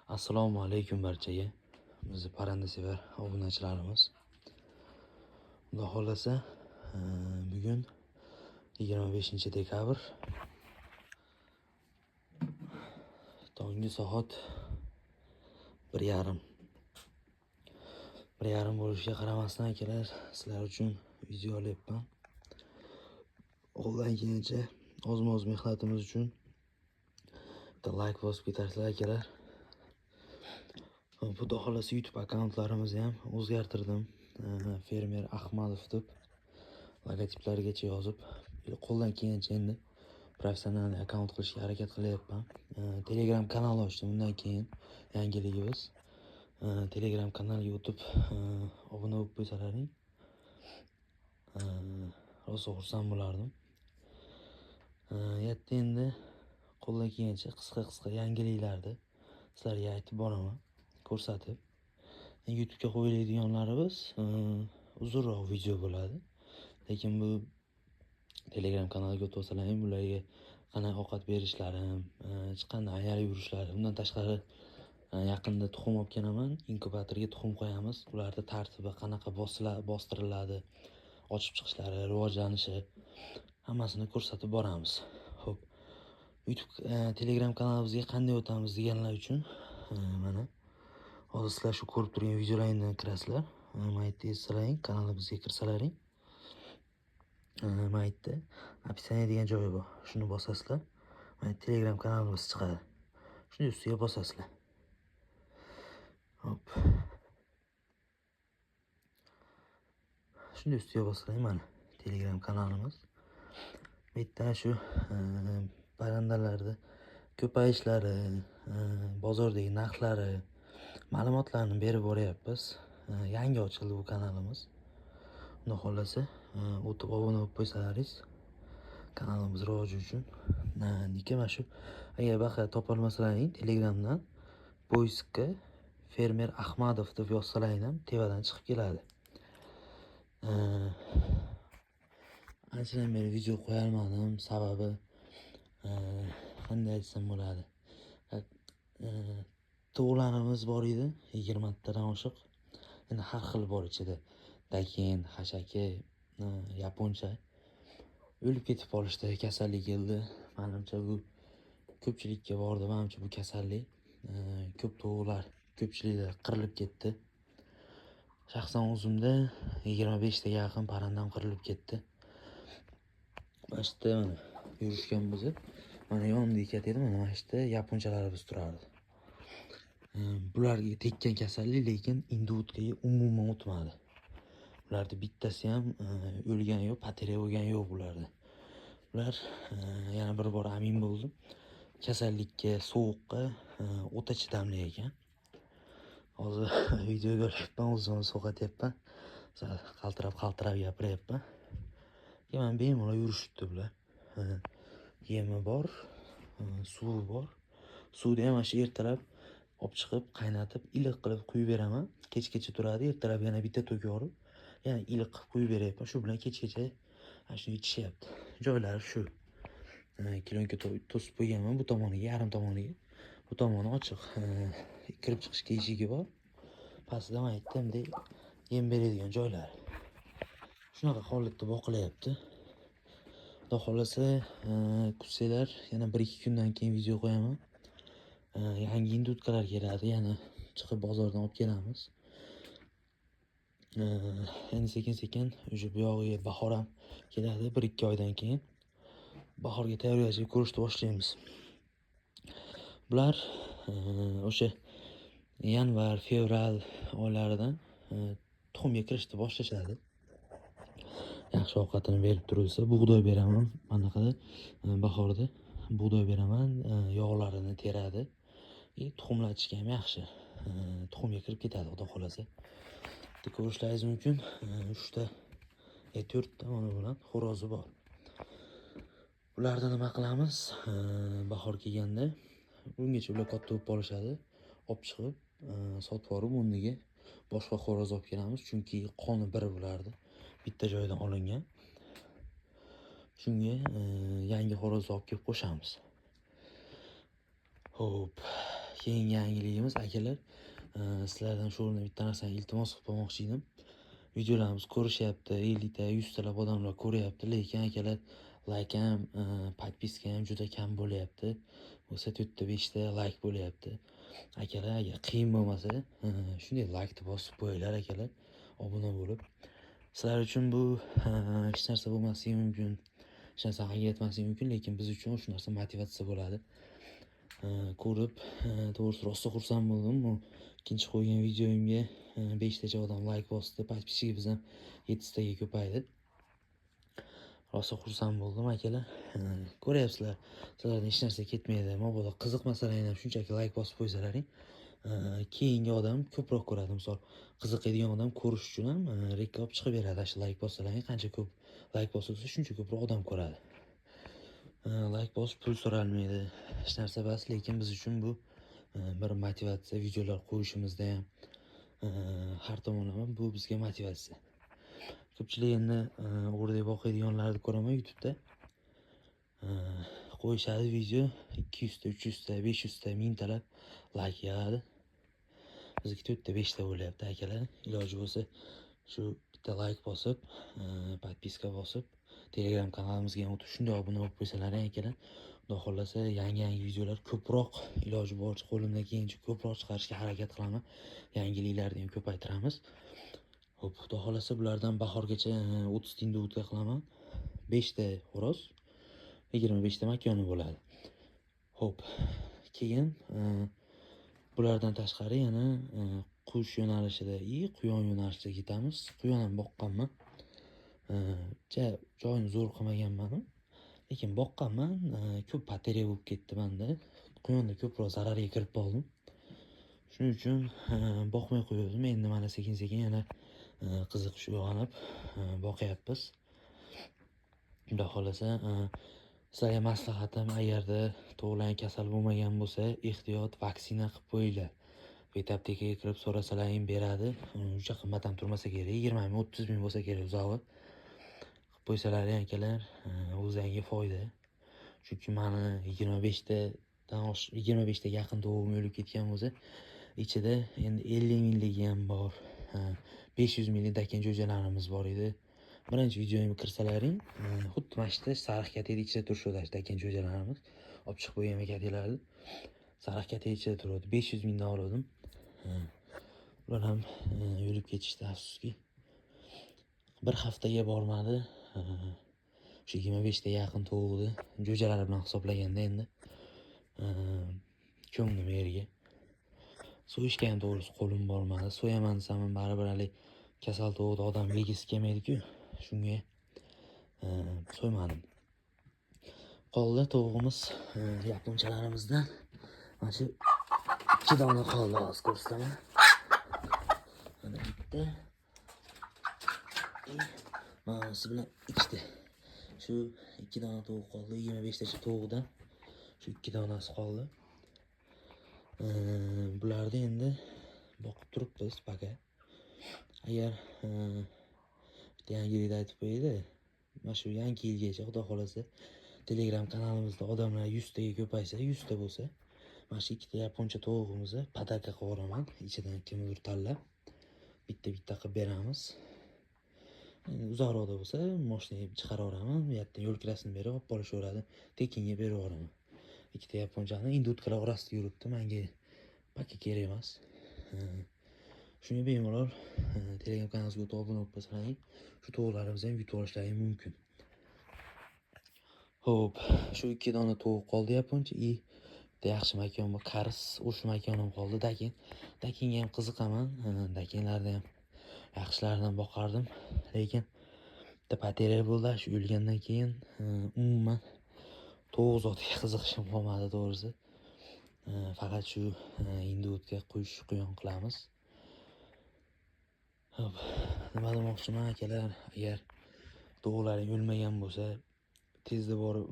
Assalomu alaykum barchaga. Bizni parranda sevar obunachilarimiz. Xudo xolasa, bugun 25-dekabr tongi soat 1:30. 1:30 bo'lishiga qaramasdan akalar, sizlar uchun video olyapman. Qo'ldan kelgancha oz-moz mehnatimiz uchun bitta like bosib ketarsizlar akalar. Xudo xolasa YouTube akkauntlarimizni ham o'zgartirdim. Fermer Ahmadov deb logotiplargacha yozib, qo'ldan kelgancha endi professional akkaunt qilishga harakat qilyapman. Telegram kanal ochdim undan keyin yangiligimiz. Telegram kanaliga o'tib obuna bo'lib qo'ysalaring, rosa xursand bo'lardim. Yatta endi qo'ldan kelgancha qisqa yangiliklarni sizlarga aytib boraman, ko'rsatib. YouTube'ga qo'yiladiganlarimiz uzunroq video bo'ladi. Lekin bu Telegram kanaliga o'tib olsalaring, bularga qanday ovqat berishlarim, chiqqanda aylanib yurishlari, undan tashqari yaqinda tuxum olib kelaman, inkubatorga tuxum qo'yamiz. Ularda tartibi qanaqa bostiriladi, ochib chiqishlari, rivojlanishi hammasini ko'rsatib boramiz. Xo'p, YouTube Telegram kanalimizga qanday o'tamiz deganlar uchun mana hozir sizlar shu ko'rib turgan videolaringdan kirasizlar. Maytda esalaring, kanalimizga kirsalaring. Maytda opisioniya degan joyi bor. Shuni bosasizlar. Mana Telegram kanalimiz chiqadi. Shuni ustiga bosasizlar. Hop. Shuni ustiga bosasizlar, mana Telegram kanalimiz. Bitta shu parrandalarda ko'payishlari, bozordagi narxlari, ma'lumotlarni berib boryapmiz. Yangi ochildi bu kanalimiz. Xudo xolasa, o'tib obuna bo'lib qo'ysalaringiz kanalimiz rivoji uchun. Mana shu agar baqa topolmasalaring, Telegramdan poiskka Fermer Ahmadov deb yozsalaring ham tevadan chiqib keladi. Anchadan beri video qo'ya olmadim, sababi qanday aytsam bo'ladi. To'g'larimiz bor edi, 20 tadan oshiq. Endi har xil bor ichida. Daken, hashaki, yaponcha. O'lib ketib qolishdi, kasallik keldi. Menimcha bu ko'pchilikka bordi, menimcha bu kasallik. Ko'p to'g'lar, ko'pchiliklar qirilib ketdi. Shaxsan o'zimda 25 taga yaqin parrandam qirilib ketdi. Mashta mana yurishgan bizni. Mana yonimda ekat edi, mana mashta yaponchalarimiz turardi. Bularga tekkan kasallik, lekin indutkaga umuman o'tmadi. Ularda bittasi ham o'lgani yo'q, patiriya bo'lgani yo'q bularda. Ular yana bir bor amin bo'ldim. Kasallikka, sovuqqa o'ta chidamli ekan. Hozir videoga olyapman, o'zimni sog'atyapman. Qaltirab gapiryapman. Keyin bemalol yurishibdi bular. Yemi bor, suvi bor. Suvni ham shu ertalab olib chiqib, qaynatib, iliq qilib quyib beraman. Kechgacha turadi, ertalab yana bitta to'k yorib, yana iliq qilib quyib beryapman. Shu bilan kechgacha shuni ichishyapti. Joylari shu. Kilonka to'sib qo'yganman bu tomoniga, yarim tomoniga. Bu tomoni ochiq. Kirib chiqishga eshigi bor. Pastda men aytdimdek yem beradigan joylari. Shunaqa holatda boqilyapti. Xudo xolasa, kutsanglar yana 1-2 kundan keyin video qo'yaman. Yangi indutkalar keladi, yana chiqib bozordan olib kelamiz. Endi sekin o'sha bu yog'iga bahor ham keladi, 1-2 oydan keyin. Bahorga tayyorgarchilik ko'rishni boshlaymiz. Bular o'sha yanvar, fevral oylaridan tuxumga kirishni boshlashadi. Yaxshi ovqatini berib turilsa, bug'doy beraman. Manaqada bahorda bug'doy beraman, yog'larini teradi. Tuxumlatishga ham yaxshi. Tuxumga kirib ketadi, xudo xolasa. Bitta ko'rishlaringiz mumkin. 4 ta mana bilan xo'rozi bor. Ularni nima qilamiz? Bahor kelganda bungacha ular katta bo'lib qolishadi. Olib chiqib, sotib borib, o'rniga boshqa xo'roz olib kelamiz, chunki qoni bir bulardi. Bitta joydan olingan. Shunga yangi xo'roz olib kelib qo'shamiz. Xo'p, keyingi yangiligimiz akalar, sizlardan shu o'rinda bitta narsani iltimos qilib qolmoqchi edim. Videolarimiz ko'rishyapti, 50 ta, 100 talab odamlar ko'ryapti, lekin akalar like ham, podpiska ham juda kam bo'lyapti. Bo'lsa 4 ta, 5 ta like bo'lyapti. Akalar, agar qiyin bo'lmasa, shunday like bosib qo'yinglar akalar, obuna bo'lib. Sizlar uchun bu hech narsa bo'lmasligi mumkin, hech narsa haqqiga yetmasligi mumkin, lekin biz uchun shu narsa motivatsiya bo'ladi. Ko'rib, to'g'risi rosa xursand bo'ldim. Bu ikkinchi qo'ygan videoyimga 5 tacha odam like bosdi, podpischigimiz ham 7 taga ko'paydi. Rosa xursand bo'ldim akalar. Ko'ryapsizlar, sizlardan hech narsa ketmaydi. Mabodo qiziqmasalaring ham shunchaki like bosib qo'ysalaring, keyingi odam ko'proq ko'radi. Misol, qiziqadigan odam ko'rish uchun ham rekka olib chiqib beradi. Shu like bossalaring, qancha ko'p like bosilsa, shuncha ko'proq odam ko'radi. Like bosib pul so'ralmaydi, hech narsa emas, lekin biz uchun bu bir motivatsiya. Videolar qo'yishimizda ham har tomonlama bu bizga motivatsiya. Ko'pchilik endi o'rdek boqadiganlarni ko'raman YouTube'da. Qo'yishadi video 200 ta, 300 ta, 500 ta, 1000 talab like yig'adi. Bizga 4 ta, 5 ta bo'lyapti akalar. Iloji bo'lsa shu bitta like bosib, podpiska bosib, Telegram kanalimizga ham o'tib shunday obuna bo'lib qo'ysalaring akalar. Xudo xohlasa yangi videolar ko'proq, iloji boricha qo'limdan kelgancha ko'proq chiqarishga harakat qilaman. Yangiliklarni ham ko'paytiramiz. Xo'p, xudo xohlasa bulardan bahorgacha 30 tinda o'tga qilaman. 5 ta xo'roz, 25 ta makoni bo'ladi. Xo'p, keyin bulardan tashqari yana qush yo'nalishida, quyon yo'nalishida ketamiz. Quyon ham boqqanman. Joyini zo'r qilmaganman, lekin boqqanman. Ko'p bateriya bo'lib ketdi menda. Quyonda ko'proq zararga kirib qoldim. Shuning uchun boqmay qo'ydim. Endi mana sekin-sekin yana qiziqish uyg'onib boqyapmiz. Xudo xolasa, sizlarga maslahatim, agarda tug'ilgan kasal bo'lmagan bo'lsa, ehtiyot vaksina qilib qo'yinglar. Vet aptekaga kirib so'rasalaring beradi. Uncha qimmat ham turmasa kerak, 20 ming, 30 ming bo'lsa kerak uzog'i. Qilib qo'ysalaring akalar, o'zingizga foyda. Chunki meni 25 ta yaqin tovuqim o'lib ketgan bo'lsa, ichida endi 50 mingligi ham bor. 500 minglik dakan jo'jalarimiz bor edi. Birinchi videoyimga kirsalaring, xuddi mana shu sariq katada ichida turishadi dakan jo'jalarimiz. Olib chiqib qo'ygan katilarni. Sariq katada ichida turadi. 500 mingdan oldim. Ular ham o'lib ketishdi afsuski. Bir haftaga bormadi. Shu 25 ta yaqin tovuqni jo'jalari bilan hisoblaganda endi ko'nglim yerga. So'yishga ham to'g'risi qo'lim bormadi. So'yaman desam baribir hali kasal tovuqda odam yegisi kelmaydi-ku. Shunga so'ymadim. Qoldi tovuqimiz yaponchalarimizdan. Mana shu 2 dona qoldi, hozir ko'rsataman. Mana bitta. Mana shu bilan 2 ta. Shu 2 dona tovuq qoldi. 25 tacha tovuqdan shu 2 donasi qoldi. Bularni endi boqib turibmiz baka. Agar yangilikda aytib qo'yaydi, mana shu yangi yilgacha xudo xolasa Telegram kanalimizda odamlar 100 taga ko'paysa, 100 ta bo'lsa, mana shu 2 ta yaponcha tovuqimizni podarka qilib yuboraman. Ichidan kimdir tanlab bitta-bitta qilib beramiz. Uzoqroqda bo'lsa, mashinaga chiqarib yuboraman. Bu yerdan yo'l kirasini berib olib borishaveradi. Tekinga berib yuboraman. 2 ta yaponchani indutkalar orasida yuribdi. Menga paka kerak emas. Shunga bemalol Telegram kanalimizga o'tib obuna bo'lib qolsalaring, shu tovuqlarimizni ham yutib olishlaring mumkin. Xo'p, shu 2 dona tovuq qoldi yaponcha. Bitta yaxshi makon bor, Kars, o'sha makon ham qoldi. Dakinga ham qiziqaman. Dakinlarni ham yaxshilaridan boqardim, lekin bitta bateriya bo'ldi. Shu o'lgandan keyin umuman tovuq zotiga qiziqishim qolmadi to'g'risi. Faqat shu indutga quyon qilamiz. Xo'p, nima demoqchiman akalar, agar tovuqlaring o'lmagan bo'lsa, tezda borib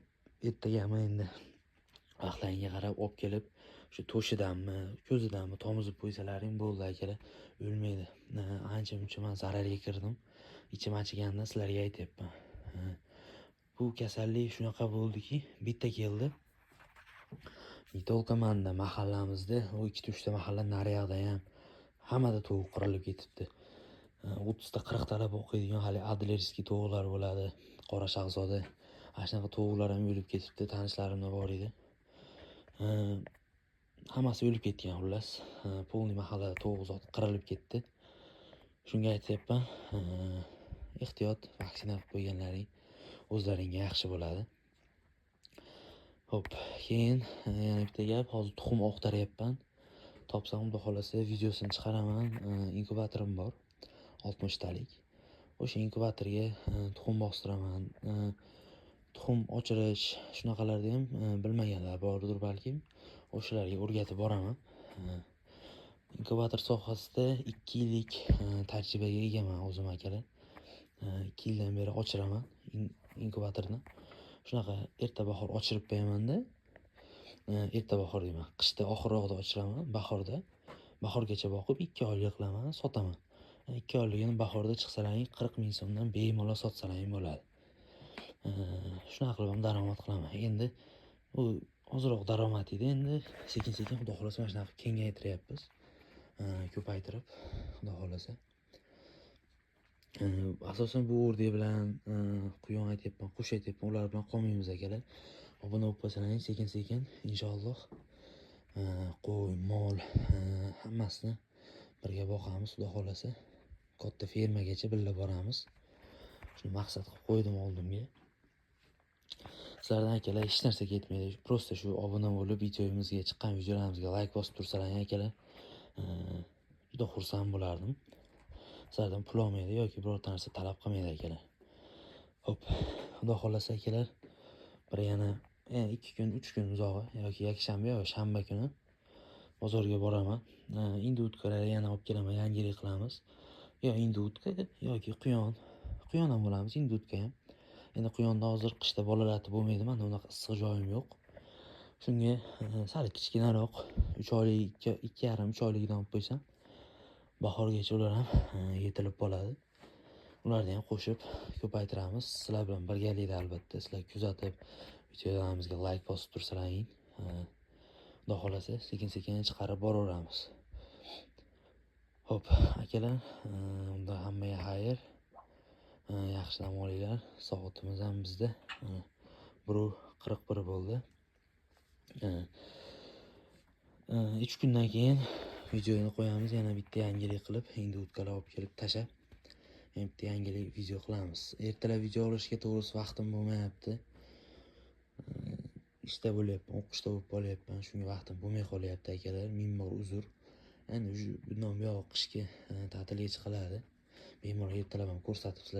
ertagami endi vaqtlaringga qarab olib kelib, shu to'shidanmi, ko'zidanmi tomizib qo'ysalaring bo'ldi akalar, o'lmaydi. Ancha-muncha men zararga kirdim. Ichim achigandan sizlarga aytyapman. Bu kasallik shunaqa bo'ldiki, bitta keldi. Только manda mahallamizda, o 2-3 ta mahalla naryoqda ham hammada tovuq qirilib ketibdi. 30 ta 40 talab o'qiydigan hali adlerskiy tovuqlar bo'ladi, qora shahzoda. Ana shunaqa tovuqlar ham o'lib ketibdi, tanishlarimda bor edi. Hammasi o'lib ketgan xullas. Polni mahallada tovuq zot qirilib ketdi. Shunga aytyapman, ehtiyot, vaksina qilib qo'yganlaring o'zlaringga yaxshi bo'ladi. Hop, keyin yana bitta gap, hozir tuxum o'qtaryapman. Topsam, xudo xolasa videosini chiqaraman. Inkubatorim bor, 60 talik. O'sha inkubatorga tuxum bostiraman. Tuxum ochirish, shunaqalarda ham bilmaganlar bordir balkim. O'shalarga o'rgatib boraman. Inkubator sohasida 2 yillik tajribaga egaman o'zim akalar. 2 yildan beri ochiraman inkubatorni. Shunaqa erta bahor ochirib qo'yaman-da. Erta bahor deyman, qishda oxirroqda ochiraman, bahorgacha boqib 2 oylik qilaman, sotaman. 2 oyligini bahorda chiqsalaring 40 ming so'mdan bemalol sotsalaring bo'ladi. Shunaqa qilib ham daromad qilaman. Endi u ozroq daromad edi, endi sekin-sekin xudo xolasa mana shunaqa kengaytiryapmiz. Ko'paytirib, xudo xolasa. Asosan bu o'rdak bilan quyon aytyapman, qush aytyapman, ular bilan qolmaymiz akalar. Obuna bo'lib qolsalaring sekin-sekin inshaalloh qo'y, mol hammasini birga boqamiz, xudo xolasa. Katta fermagacha birga boramiz. Shuni maqsad qilib qo'ydim oldimga. Sizlardan akalar hech narsa ketmaydi. Prosta shu obuna bo'lib, videomizga chiqqan videolarimizga like bosib tursalaring akalar. Juda xursand bo'lardim. Sizlardan pul olmaydi yoki birorta narsa talab qilmaydi akalar. Hop, xudo xolasa akalar, bir yana 2 kun, 3 kun uzog'i yoki yakshanba yoki shanba kuni bozorga boraman. Indutkalar yana olib kelaman, yangilik qilamiz. Yo indutka yoki quyon ham bo'lamiz, indutka ham. Endi quyonda hozir qishda bolalarni bo'lmaydi, menda unaqa issiq joyim yo'q. Shunga sal kichkinaroq 3 oylik, 2,5-3 oyligidan olib qo'ysam, bahorgacha ular ham yetilib qoladi. Ularni ham qo'shib ko'paytiramiz. Sizlar bilan birgalikda albatta. Sizlar kuzatib, videolarimizga like bosib tursalaring, xudo xolasa sekin-sekin chiqarib boraveramiz. Hop, akalar, unda hammaga xayr. Yaxshi dam olinglar. Soatimiz ham bizda 1:41 bo'ldi. 3 kundan keyin videoni qo'yamiz, yana bitta yangilik qilib, endi utkalar olib kelib tashab, bitta yangilik video qilamiz. Ertalab video olishga to'g'risi vaqtim bo'lmayapti. Ishda bo'lyapman, o'qishda bo'lib qolyapman. Shunga vaqtim bo'lmay qolyapti akalar. Ming bor uzr. Endi bundan buyoq qishga ta'tilga chiqiladi. Bemalol ertalab ham ko'rsatib